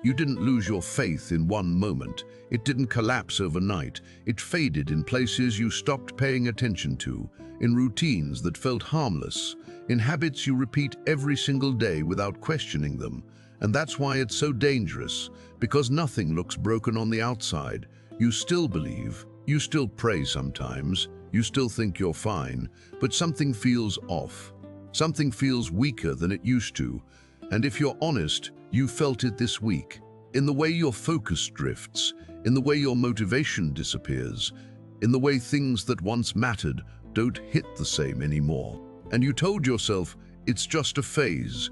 You didn't lose your faith in one moment. It didn't collapse overnight. It faded in places you stopped paying attention to, in routines that felt harmless, in habits you repeat every single day without questioning them. And that's why it's so dangerous, because nothing looks broken on the outside. You still believe, you still pray sometimes, you still think you're fine, but something feels off. Something feels weaker than it used to. And if you're honest, you felt it this week, in the way your focus drifts, in the way your motivation disappears, in the way things that once mattered don't hit the same anymore. And you told yourself, it's just a phase,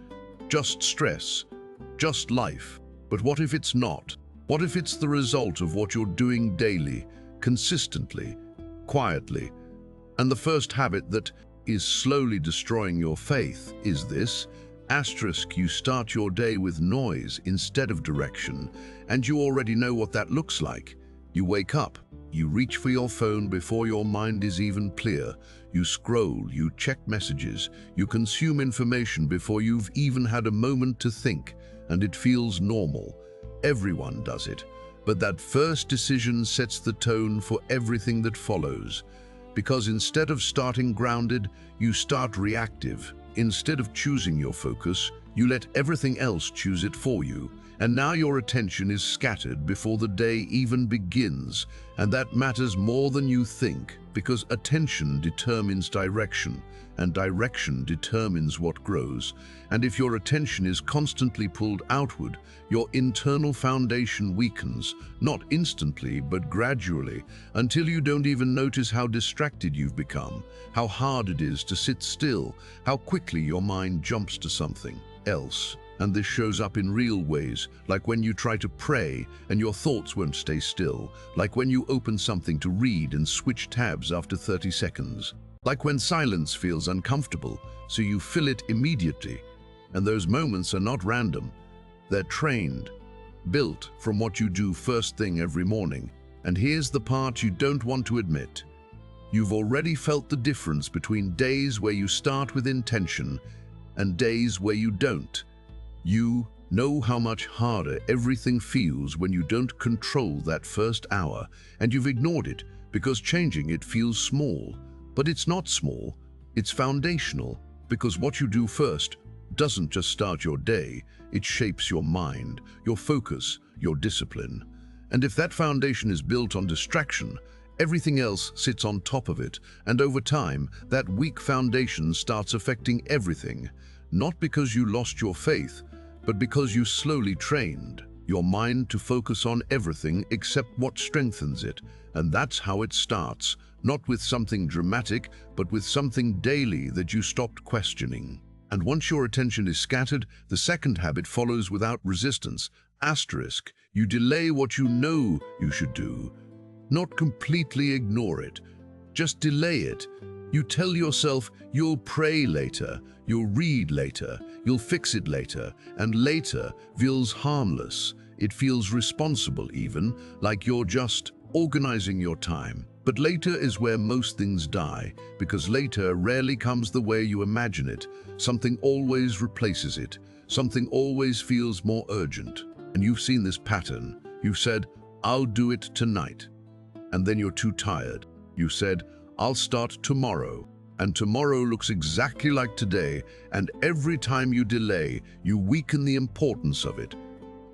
just stress, just life. But what if it's not? What if it's the result of what you're doing daily, consistently, quietly? And the first habit that is slowly destroying your faith is this. You start your day with noise instead of direction, and you already know what that looks like. You wake up, you reach for your phone before your mind is even clear. You scroll, you check messages, you consume information before you've even had a moment to think, and it feels normal. Everyone does it, but that first decision sets the tone for everything that follows. Because instead of starting grounded, you start reactive. Instead of choosing your focus, you let everything else choose it for you. And now your attention is scattered before the day even begins. And that matters more than you think, because attention determines direction, and direction determines what grows. And if your attention is constantly pulled outward, your internal foundation weakens, not instantly, but gradually, until you don't even notice how distracted you've become, how hard it is to sit still, how quickly your mind jumps to something else. And this shows up in real ways, like when you try to pray and your thoughts won't stay still, like when you open something to read and switch tabs after 30 seconds, like when silence feels uncomfortable, so you fill it immediately. And those moments are not random. They're trained, built from what you do first thing every morning. And here's the part you don't want to admit. You've already felt the difference between days where you start with intention and days where you don't. You know how much harder everything feels when you don't control that first hour, and you've ignored it because changing it feels small. But it's not small, it's foundational, because what you do first doesn't just start your day, it shapes your mind, your focus, your discipline. And if that foundation is built on distraction, everything else sits on top of it, and over time, that weak foundation starts affecting everything. Not because you lost your faith, but because you slowly trained your mind to focus on everything except what strengthens it. And that's how it starts, not with something dramatic, but with something daily that you stopped questioning. And once your attention is scattered, the second habit follows without resistance. You delay what you know you should do. Not completely ignore it, just delay it. You tell yourself you'll pray later, you'll read later, you'll fix it later, and later feels harmless. It feels responsible even, like you're just organizing your time. But later is where most things die, because later rarely comes the way you imagine it. Something always replaces it. Something always feels more urgent. And you've seen this pattern. You've said, I'll do it tonight. And then you're too tired. You said, I'll start tomorrow. And tomorrow looks exactly like today, and every time you delay, you weaken the importance of it.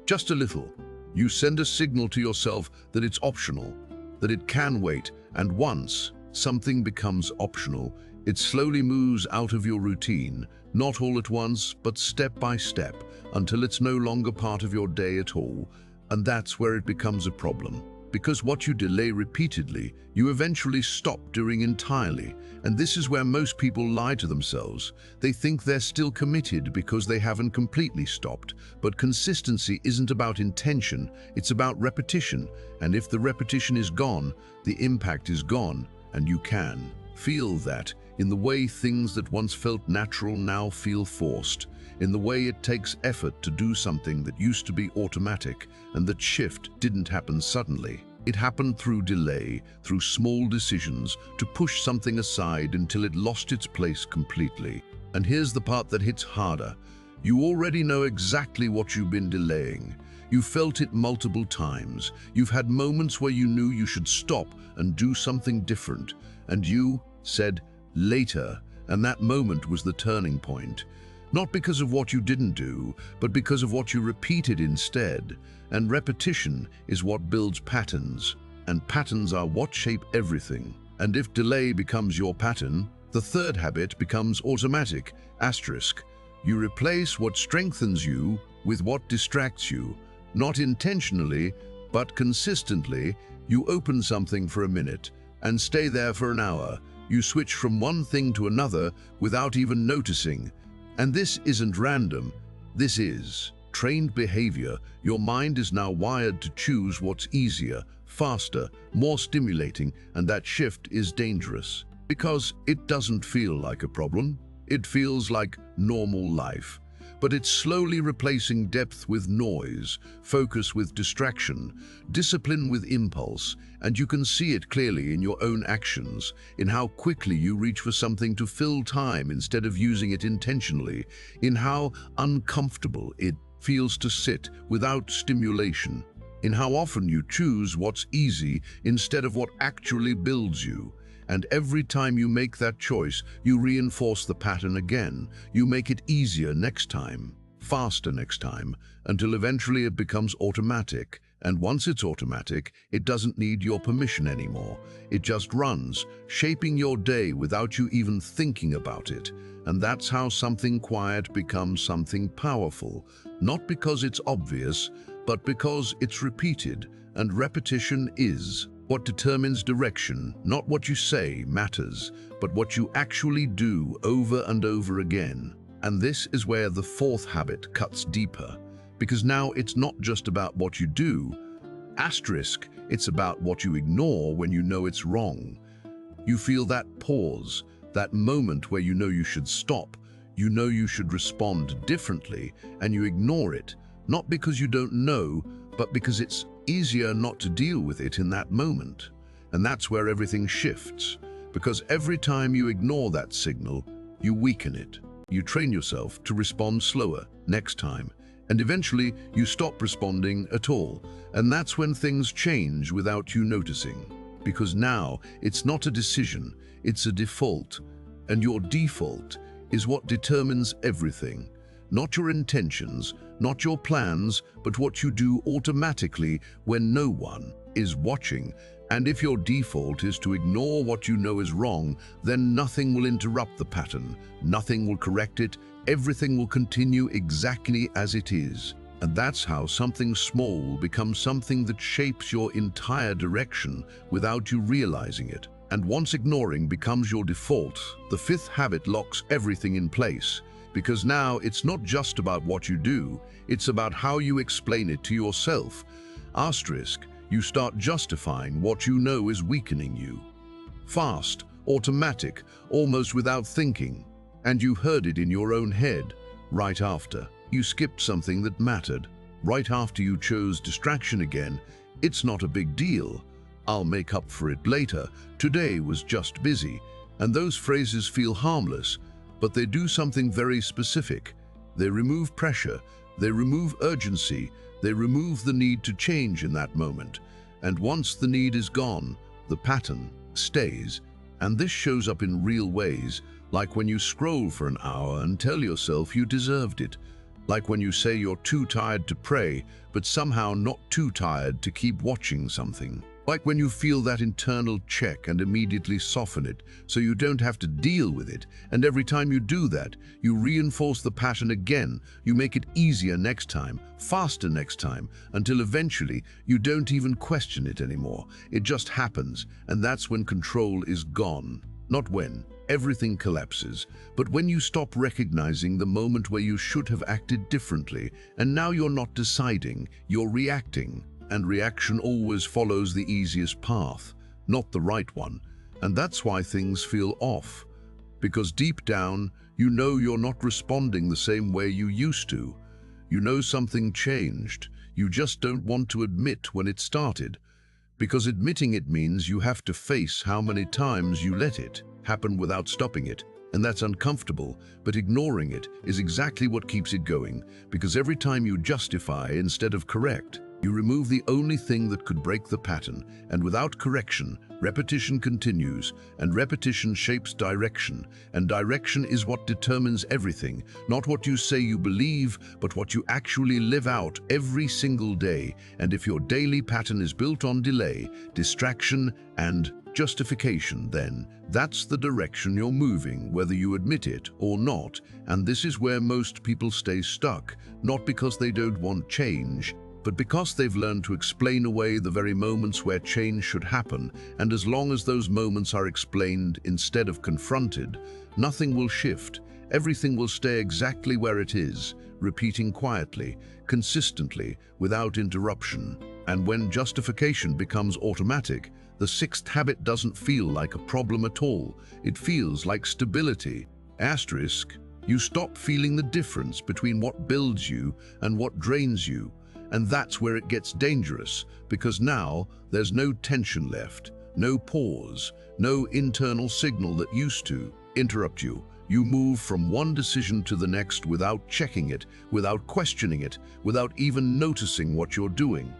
Just a little. You send a signal to yourself that it's optional, that it can wait, and once something becomes optional, it slowly moves out of your routine, not all at once, but step by step, until it's no longer part of your day at all. And that's where it becomes a problem. Because what you delay repeatedly, you eventually stop doing entirely. And this is where most people lie to themselves. They think they're still committed because they haven't completely stopped. But consistency isn't about intention, it's about repetition. And if the repetition is gone, the impact is gone. And you can feel that in the way things that once felt natural now feel forced, in the way it takes effort to do something that used to be automatic, and that shift didn't happen suddenly. It happened through delay, through small decisions, to push something aside until it lost its place completely. And here's the part that hits harder. You already know exactly what you've been delaying. You felt it multiple times. You've had moments where you knew you should stop and do something different, and you said, later, and that moment was the turning point. Not because of what you didn't do, but because of what you repeated instead. And repetition is what builds patterns, and patterns are what shape everything. And if delay becomes your pattern, the third habit becomes automatic, asterisk. You replace what strengthens you with what distracts you. Not intentionally, but consistently. You open something for a minute and stay there for an hour. You switch from one thing to another without even noticing. And this isn't random. This is trained behavior. Your mind is now wired to choose what's easier, faster, more stimulating, and that shift is dangerous because it doesn't feel like a problem. It feels like normal life. But it's slowly replacing depth with noise, focus with distraction, discipline with impulse, and you can see it clearly in your own actions, in how quickly you reach for something to fill time instead of using it intentionally, in how uncomfortable it feels to sit without stimulation, in how often you choose what's easy instead of what actually builds you. And every time you make that choice, you reinforce the pattern again. You make it easier next time, faster next time, until eventually it becomes automatic. And once it's automatic, it doesn't need your permission anymore. It just runs, shaping your day without you even thinking about it. And that's how something quiet becomes something powerful. Not because it's obvious, but because it's repeated, and repetition is what determines direction. Not what you say matters, but what you actually do over and over again. And this is where the fourth habit cuts deeper, because now it's not just about what you do, asterisk, it's about what you ignore when you know it's wrong. You feel that pause, that moment where you know you should stop, you know you should respond differently, and you ignore it, not because you don't know, but because it's easier not to deal with it in that moment. And that's where everything shifts, because every time you ignore that signal, you weaken it. You train yourself to respond slower next time, and eventually you stop responding at all. And that's when things change without you noticing, because now it's not a decision, it's a default. And your default is what determines everything. Not your intentions, not your plans, but what you do automatically when no one is watching. And if your default is to ignore what you know is wrong, then nothing will interrupt the pattern, nothing will correct it, everything will continue exactly as it is. And that's how something small becomes something that shapes your entire direction without you realizing it. And once ignoring becomes your default, the fifth habit locks everything in place. Because now it's not just about what you do, it's about how you explain it to yourself. Asterisk, you start justifying what you know is weakening you. Fast, automatic, almost without thinking. And you heard it in your own head, right after. You skipped something that mattered, right after you chose distraction again. It's not a big deal. I'll make up for it later. Today was just busy. And those phrases feel harmless, but they do something very specific. They remove pressure, they remove urgency, they remove the need to change in that moment. And once the need is gone, the pattern stays. And this shows up in real ways, like when you scroll for an hour and tell yourself you deserved it. Like when you say you're too tired to pray, but somehow not too tired to keep watching something. Like when you feel that internal check and immediately soften it, so you don't have to deal with it. And every time you do that, you reinforce the pattern again. You make it easier next time, faster next time, until eventually you don't even question it anymore. It just happens, and that's when control is gone. Not when everything collapses, but when you stop recognizing the moment where you should have acted differently, and now you're not deciding, you're reacting. And reaction always follows the easiest path, not the right one. And that's why things feel off. Because deep down, you know you're not responding the same way you used to. You know something changed. You just don't want to admit when it started. Because admitting it means you have to face how many times you let it happen without stopping it. And that's uncomfortable, but ignoring it is exactly what keeps it going, because every time you justify instead of correct, you remove the only thing that could break the pattern, and without correction, repetition continues, and repetition shapes direction, and direction is what determines everything, not what you say you believe, but what you actually live out every single day. And if your daily pattern is built on delay, distraction, and justification, then that's the direction you're moving, whether you admit it or not. And this is where most people stay stuck, not because they don't want change, but because they've learned to explain away the very moments where change should happen. And as long as those moments are explained instead of confronted, nothing will shift. Everything will stay exactly where it is, repeating quietly, consistently, without interruption. And when justification becomes automatic, the sixth habit doesn't feel like a problem at all. It feels like stability. Asterisk, you stop feeling the difference between what builds you and what drains you. And that's where it gets dangerous, because now there's no tension left, no pause, no internal signal that used to interrupt you. You move from one decision to the next without checking it, without questioning it, without even noticing what you're doing.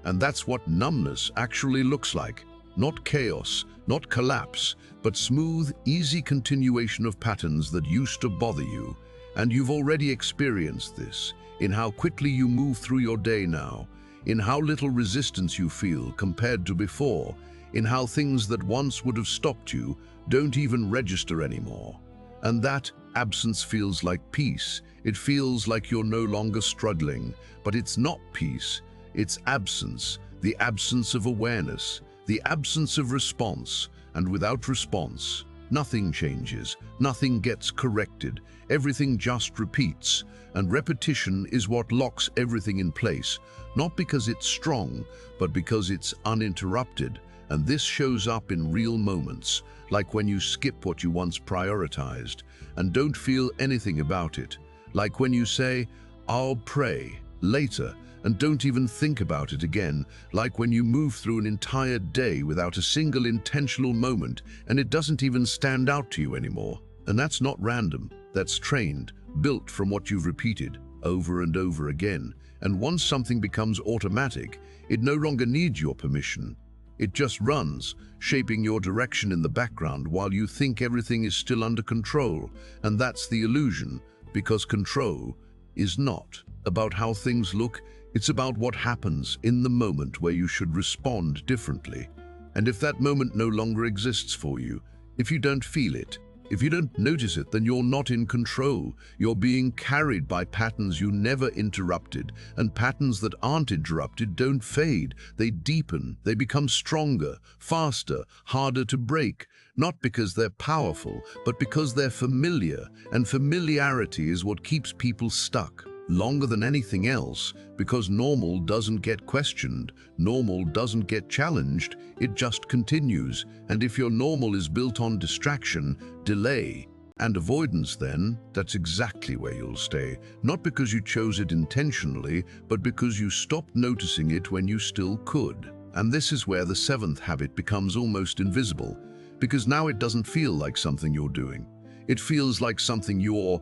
And that's what numbness actually looks like. Not chaos, not collapse, but smooth, easy continuation of patterns that used to bother you. And you've already experienced this in how quickly you move through your day now, in how little resistance you feel compared to before, in how things that once would have stopped you don't even register anymore. And that absence feels like peace. It feels like you're no longer struggling, but it's not peace. It's absence, the absence of awareness, the absence of response. And without response, nothing changes, nothing gets corrected, everything just repeats. And repetition is what locks everything in place, not because it's strong, but because it's uninterrupted. And this shows up in real moments, like when you skip what you once prioritized and don't feel anything about it, like when you say, "I'll pray later," and don't even think about it again, like when you move through an entire day without a single intentional moment and it doesn't even stand out to you anymore. And that's not random, that's trained, built from what you've repeated over and over again. And once something becomes automatic, it no longer needs your permission. It just runs, shaping your direction in the background while you think everything is still under control. And that's the illusion, because control is not about how things look, it's about what happens in the moment where you should respond differently. And if that moment no longer exists for you, if you don't feel it, if you don't notice it, then you're not in control. You're being carried by patterns you never interrupted, and patterns that aren't interrupted don't fade. They deepen, they become stronger, faster, harder to break, not because they're powerful, but because they're familiar, and familiarity is what keeps people stuck. Longer than anything else, because normal doesn't get questioned, normal doesn't get challenged, it just continues. And if your normal is built on distraction, delay, and avoidance, then that's exactly where you'll stay. Not because you chose it intentionally, but because you stopped noticing it when you still could. And this is where the seventh habit becomes almost invisible, because now it doesn't feel like something you're doing. It feels like something you're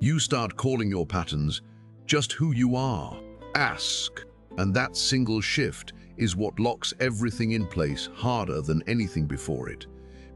You start calling your patterns just who you are. Ask. And that single shift is what locks everything in place harder than anything before it.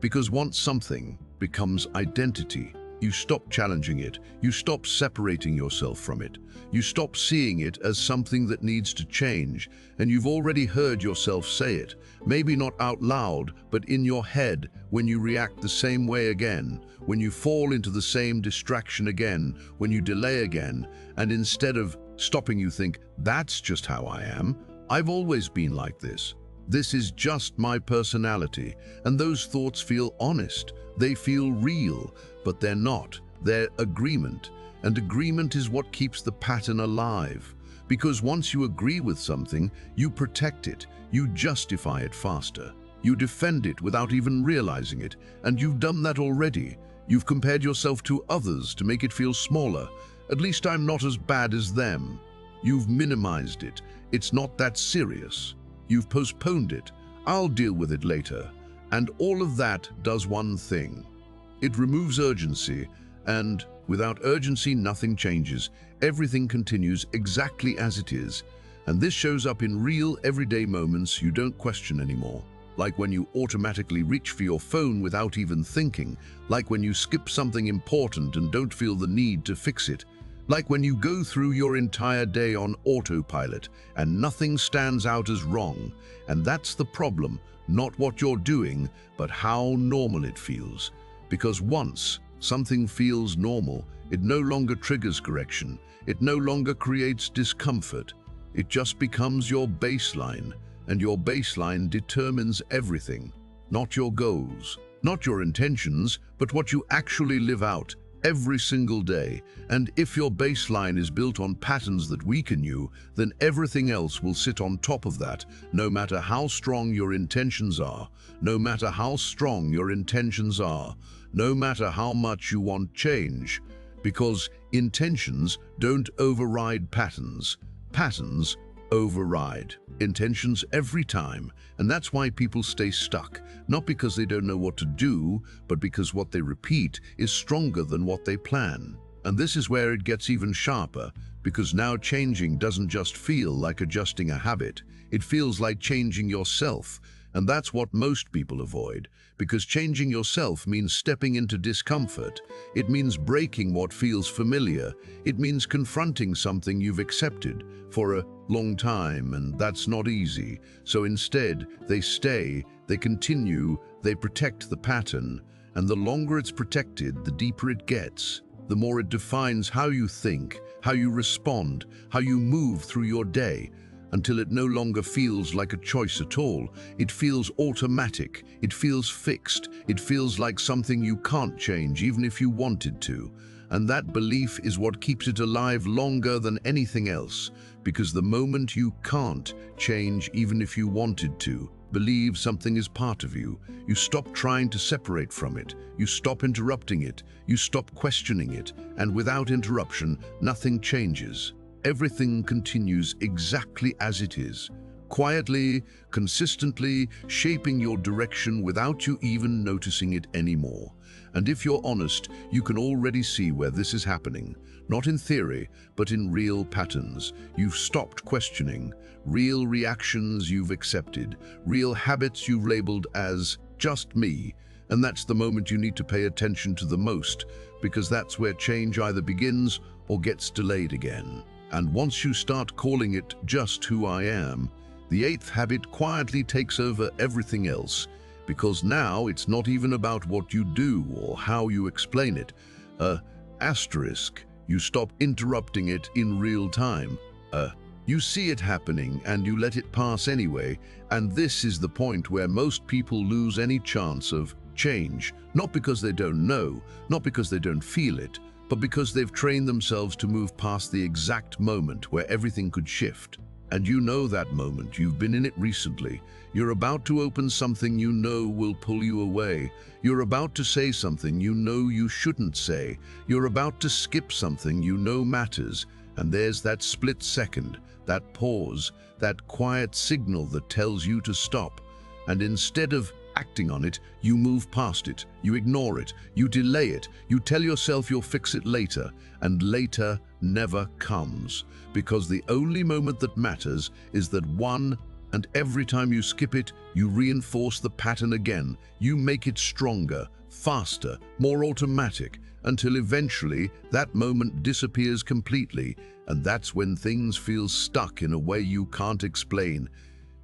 Because once something becomes identity, you stop challenging it, you stop separating yourself from it, you stop seeing it as something that needs to change, and you've already heard yourself say it, maybe not out loud, but in your head, when you react the same way again, when you fall into the same distraction again, when you delay again, and instead of stopping you think, "That's just how I am, I've always been like this. This is just my personality." And those thoughts feel honest, they feel real, but they're not. They're agreement. And agreement is what keeps the pattern alive. Because once you agree with something, you protect it, you justify it faster. You defend it without even realizing it. And you've done that already. You've compared yourself to others to make it feel smaller. "At least I'm not as bad as them." You've minimized it. "It's not that serious." You've postponed it. "I'll deal with it later." And all of that does one thing. It removes urgency, and without urgency, nothing changes. Everything continues exactly as it is. And this shows up in real, everyday moments you don't question anymore. Like when you automatically reach for your phone without even thinking. Like when you skip something important and don't feel the need to fix it. Like when you go through your entire day on autopilot and nothing stands out as wrong. And that's the problem, not what you're doing, but how normal it feels. Because once something feels normal, it no longer triggers correction. It no longer creates discomfort. It just becomes your baseline, and your baseline determines everything. Not your goals, not your intentions, but what you actually live out every single day. And if your baseline is built on patterns that weaken you, then everything else will sit on top of that, no matter how strong your intentions are, no matter how strong your intentions are, no matter how much you want change. Because intentions don't override patterns. Patterns override intentions every time. And that's why people stay stuck, not because they don't know what to do, but because what they repeat is stronger than what they plan. And this is where it gets even sharper, because now changing doesn't just feel like adjusting a habit, it feels like changing yourself. And that's what most people avoid, because changing yourself means stepping into discomfort. It means breaking what feels familiar. It means confronting something you've accepted for a long time, and that's not easy. So instead, they stay, they continue, they protect the pattern. And the longer it's protected, the deeper it gets. The more it defines how you think, how you respond, how you move through your day, until it no longer feels like a choice at all. It feels automatic, it feels fixed, it feels like something you can't change even if you wanted to. And that belief is what keeps it alive longer than anything else, because the moment you can't change even if you wanted to, believe something is part of you, you stop trying to separate from it, you stop interrupting it, you stop questioning it, and without interruption, nothing changes. Everything continues exactly as it is, quietly, consistently, shaping your direction without you even noticing it anymore. And if you're honest, you can already see where this is happening, not in theory, but in real patterns. You've stopped questioning, real reactions you've accepted, real habits you've labeled as just me. And that's the moment you need to pay attention to the most, because that's where change either begins or gets delayed again. And once you start calling it just who I am, the eighth habit quietly takes over everything else, because now it's not even about what you do or how you explain it. Asterisk, you stop interrupting it in real time. You see it happening and you let it pass anyway, and this is the point where most people lose any chance of change, not because they don't know, not because they don't feel it, but because they've trained themselves to move past the exact moment where everything could shift. And you know that moment, you've been in it recently. You're about to open something you know will pull you away. You're about to say something you know you shouldn't say. You're about to skip something you know matters. And there's that split second, that pause, that quiet signal that tells you to stop. And instead of acting on it, you move past it, you ignore it, you delay it, you tell yourself you'll fix it later, and later never comes. Because the only moment that matters is that one, and every time you skip it, you reinforce the pattern again. You make it stronger, faster, more automatic, until eventually that moment disappears completely, and that's when things feel stuck in a way you can't explain.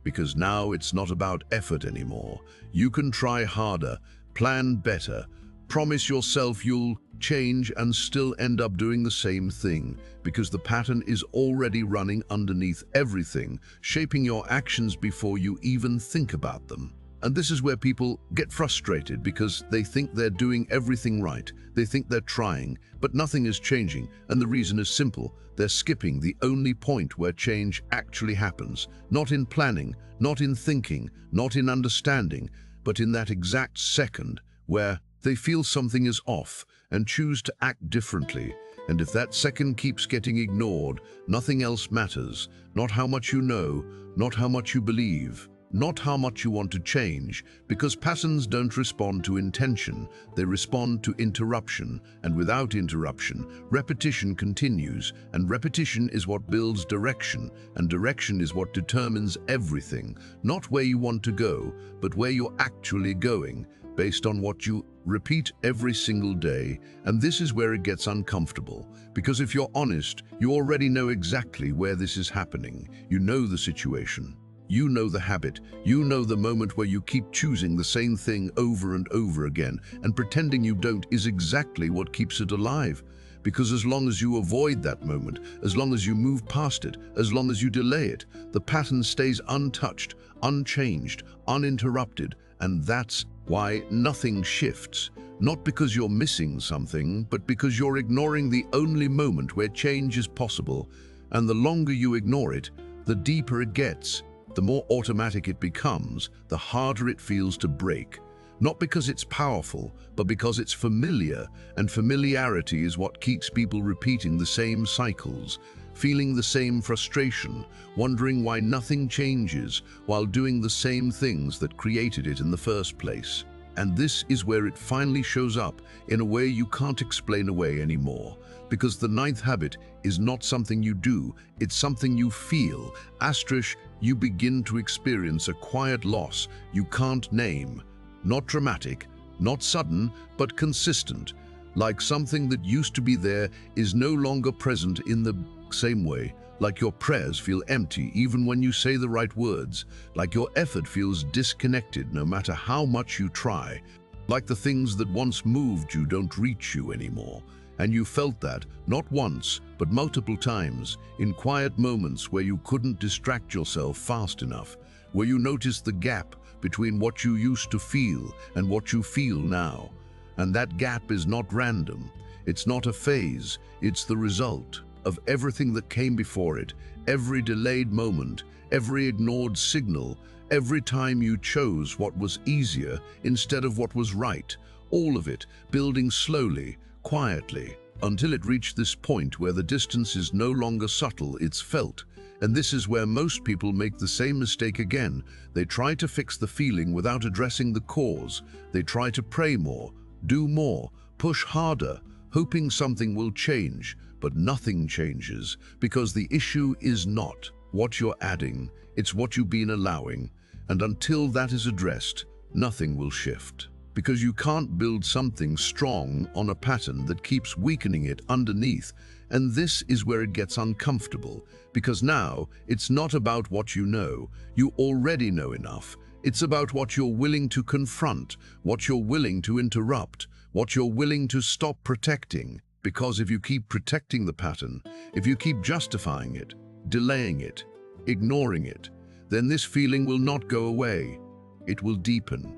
Because now it's not about effort anymore. You can try harder, plan better, promise yourself you'll change and still end up doing the same thing, because the pattern is already running underneath everything, shaping your actions before you even think about them. And this is where people get frustrated, because they think they're doing everything right. They think they're trying, but nothing is changing. And the reason is simple. They're skipping the only point where change actually happens. Not in planning, not in thinking, not in understanding, but in that exact second where they feel something is off and choose to act differently. And if that second keeps getting ignored, nothing else matters. Not how much you know, not how much you believe, not how much you want to change, because patterns don't respond to intention, they respond to interruption, and without interruption, repetition continues, and repetition is what builds direction, and direction is what determines everything, not where you want to go, but where you're actually going, based on what you repeat every single day. And this is where it gets uncomfortable, because if you're honest, you already know exactly where this is happening. You know the situation. You know the habit. You know the moment where you keep choosing the same thing over and over again, and pretending you don't is exactly what keeps it alive. Because as long as you avoid that moment, as long as you move past it, as long as you delay it, the pattern stays untouched, unchanged, uninterrupted, and that's why nothing shifts. Not because you're missing something, but because you're ignoring the only moment where change is possible. And the longer you ignore it, the deeper it gets. The more automatic it becomes, the harder it feels to break. Not because it's powerful, but because it's familiar, and familiarity is what keeps people repeating the same cycles, feeling the same frustration, wondering why nothing changes, while doing the same things that created it in the first place. And this is where it finally shows up in a way you can't explain away anymore. Because the ninth habit is not something you do, it's something you feel. Asterisk, you begin to experience a quiet loss you can't name. Not dramatic, not sudden, but consistent. Like something that used to be there is no longer present in the same way. Like your prayers feel empty even when you say the right words. Like your effort feels disconnected no matter how much you try. Like the things that once moved you don't reach you anymore. And you felt that, not once, but multiple times, in quiet moments where you couldn't distract yourself fast enough, where you noticed the gap between what you used to feel and what you feel now. And that gap is not random. It's not a phase. It's the result of everything that came before it, every delayed moment, every ignored signal, every time you chose what was easier instead of what was right, all of it building slowly, quietly, until it reached this point where the distance is no longer subtle, it's felt. And this is where most people make the same mistake again. They try to fix the feeling without addressing the cause. They try to pray more, do more, push harder, hoping something will change, but nothing changes, because the issue is not what you're adding, it's what you've been allowing. And until that is addressed, nothing will shift. Because you can't build something strong on a pattern that keeps weakening it underneath. And this is where it gets uncomfortable, because now it's not about what you know. You already know enough. It's about what you're willing to confront, what you're willing to interrupt, what you're willing to stop protecting. Because if you keep protecting the pattern, if you keep justifying it, delaying it, ignoring it, then this feeling will not go away. It will deepen.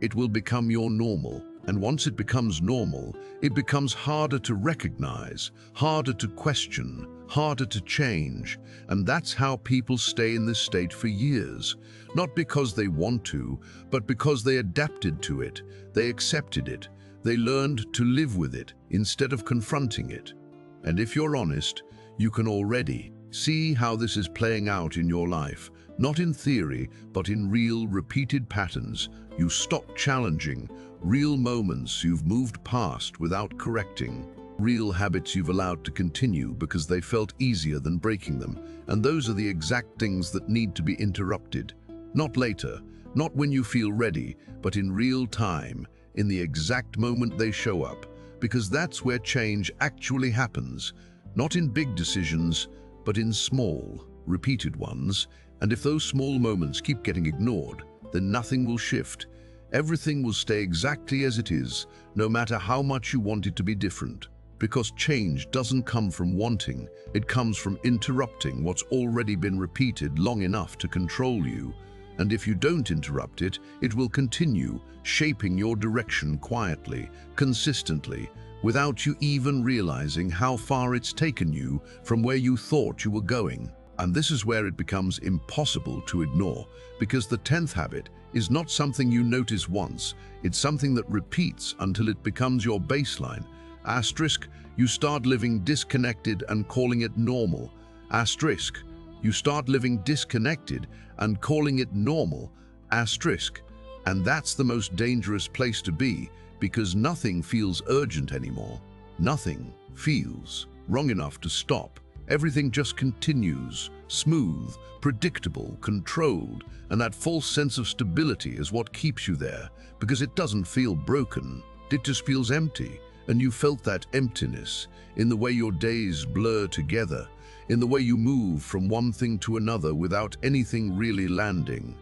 It will become your normal. And once it becomes normal, it becomes harder to recognize, harder to question, harder to change. And that's how people stay in this state for years. Not because they want to, but because they adapted to it. They accepted it. They learned to live with it instead of confronting it. And if you're honest, you can already see how this is playing out in your life. Not in theory, but in real, repeated patterns. You stop challenging, real moments you've moved past without correcting, real habits you've allowed to continue because they felt easier than breaking them. And those are the exact things that need to be interrupted. Not later, not when you feel ready, but in real time, in the exact moment they show up. Because that's where change actually happens. Not in big decisions, but in small, repeated ones. And if those small moments keep getting ignored, then nothing will shift. Everything will stay exactly as it is, no matter how much you want it to be different. Because change doesn't come from wanting, it comes from interrupting what's already been repeated long enough to control you. And if you don't interrupt it, it will continue, shaping your direction quietly, consistently, without you even realizing how far it's taken you from where you thought you were going. And this is where it becomes impossible to ignore, because the 10th habit is not something you notice once, it's something that repeats until it becomes your baseline. Asterisk, you start living disconnected and calling it normal. Asterisk, You start living disconnected and calling it normal, asterisk. And that's the most dangerous place to be, because nothing feels urgent anymore. Nothing feels wrong enough to stop. Everything just continues, smooth, predictable, controlled, and that false sense of stability is what keeps you there, because it doesn't feel broken. It just feels empty, and you felt that emptiness in the way your days blur together, in the way you move from one thing to another without anything really landing,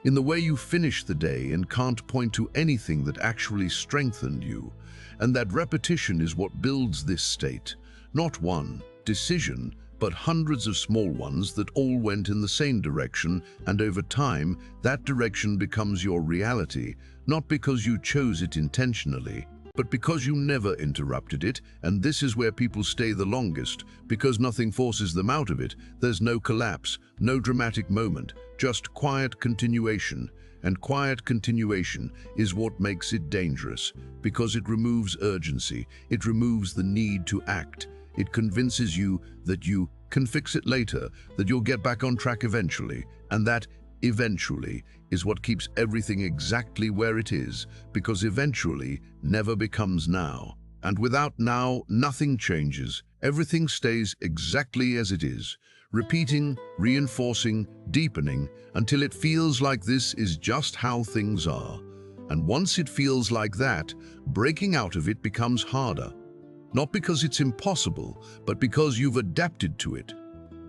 in the way you finish the day and can't point to anything that actually strengthened you. And that repetition is what builds this state. Not one decision, but hundreds of small ones that all went in the same direction, and over time, that direction becomes your reality, not because you chose it intentionally, but because you never interrupted it. And this is where people stay the longest, because nothing forces them out of it. There's no collapse, no dramatic moment, just quiet continuation. And quiet continuation is what makes it dangerous, because it removes urgency, it removes the need to act. It convinces you that you can fix it later, that you'll get back on track eventually, and that eventually is what keeps everything exactly where it is, because eventually never becomes now. And without now, nothing changes. Everything stays exactly as it is, repeating, reinforcing, deepening, until it feels like this is just how things are. And once it feels like that, breaking out of it becomes harder. Not because it's impossible, but because you've adapted to it.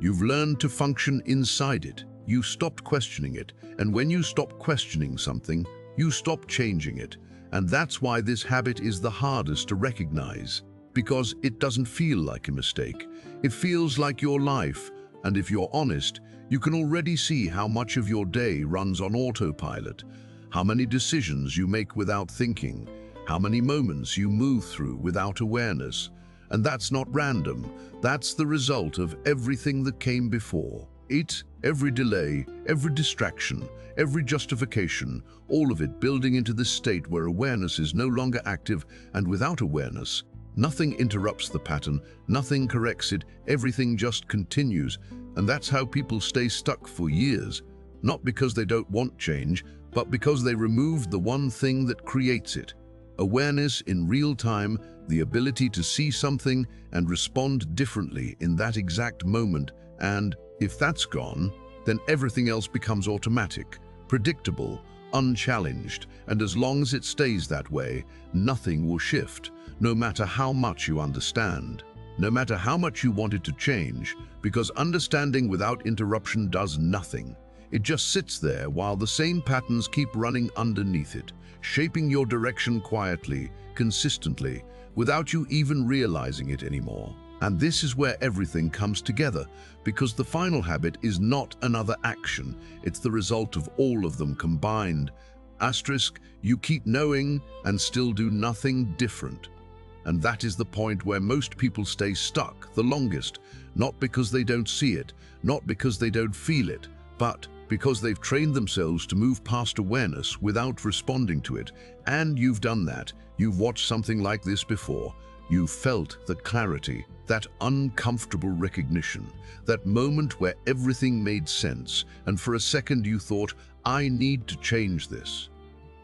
You've learned to function inside it. You stopped questioning it, and when you stop questioning something, you stop changing it. And that's why this habit is the hardest to recognize, because it doesn't feel like a mistake. It feels like your life, and if you're honest, you can already see how much of your day runs on autopilot, how many decisions you make without thinking, how many moments you move through without awareness. And that's not random. That's the result of everything that came before. Every delay, every distraction, every justification, all of it building into this state where awareness is no longer active, and without awareness, nothing interrupts the pattern, nothing corrects it, everything just continues. And that's how people stay stuck for years, not because they don't want change, but because they removed the one thing that creates it. Awareness in real time, the ability to see something and respond differently in that exact moment. And if that's gone, then everything else becomes automatic, predictable, unchallenged. And as long as it stays that way, nothing will shift, no matter how much you understand, no matter how much you want it to change, because understanding without interruption does nothing. It just sits there while the same patterns keep running underneath it, shaping your direction quietly, consistently, without you even realizing it anymore. And this is where everything comes together, because the final habit is not another action, it's the result of all of them combined. Asterisk, you keep knowing and still do nothing different. And that is the point where most people stay stuck the longest, not because they don't see it, not because they don't feel it, but because they've trained themselves to move past awareness without responding to it. And you've done that. You've watched something like this before. You've felt the clarity, that uncomfortable recognition, that moment where everything made sense, and for a second you thought, I need to change this.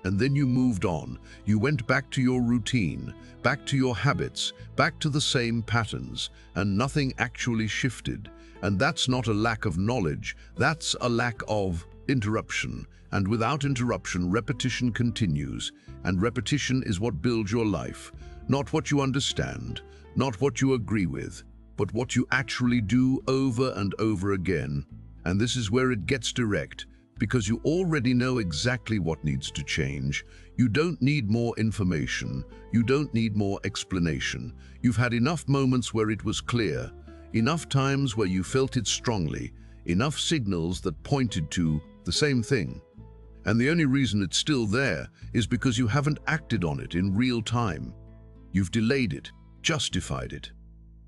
And then you moved on. You went back to your routine, back to your habits, back to the same patterns, and nothing actually shifted. And that's not a lack of knowledge, that's a lack of interruption. And without interruption, repetition continues. And repetition is what builds your life. Not what you understand, not what you agree with, but what you actually do over and over again. And this is where it gets direct, because you already know exactly what needs to change. You don't need more information. You don't need more explanation. You've had enough moments where it was clear, enough times where you felt it strongly, enough signals that pointed to the same thing. And the only reason it's still there is because you haven't acted on it in real time. You've delayed it, justified it,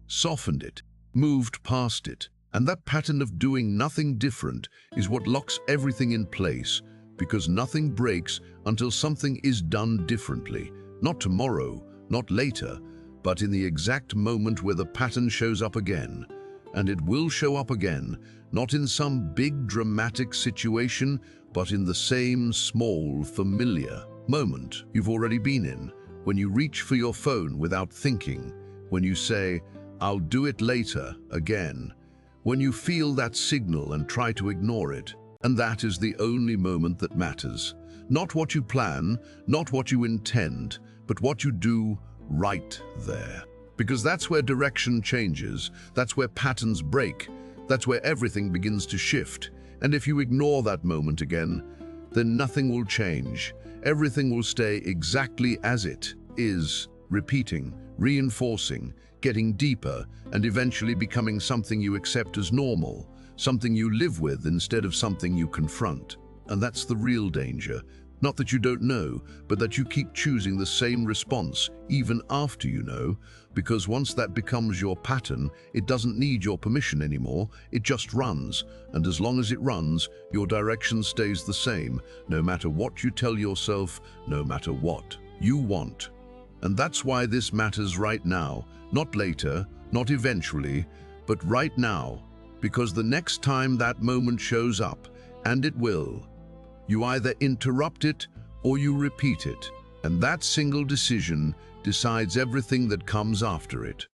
softened it, moved past it. And that pattern of doing nothing different is what locks everything in place, because nothing breaks until something is done differently. Not tomorrow, not later, but in the exact moment where the pattern shows up again. and it will show up again, not in some big dramatic situation, but in the same small, familiar moment you've already been in, when you reach for your phone without thinking, when you say, "I'll do it later," again, when you feel that signal and try to ignore it. And that is the only moment that matters. Not what you plan, not what you intend, but what you do right there. Because that's where direction changes, that's where patterns break, that's where everything begins to shift. And if you ignore that moment again, then nothing will change. Everything will stay exactly as it is, repeating, reinforcing, getting deeper, and eventually becoming something you accept as normal, something you live with instead of something you confront. And that's the real danger. Not that you don't know, but that you keep choosing the same response even after you know, because once that becomes your pattern, it doesn't need your permission anymore, it just runs. And as long as it runs, your direction stays the same, no matter what you tell yourself, no matter what you want. And that's why this matters right now, not later, not eventually, but right now. Because the next time that moment shows up, and it will, you either interrupt it or you repeat it. And that single decision decides everything that comes after it.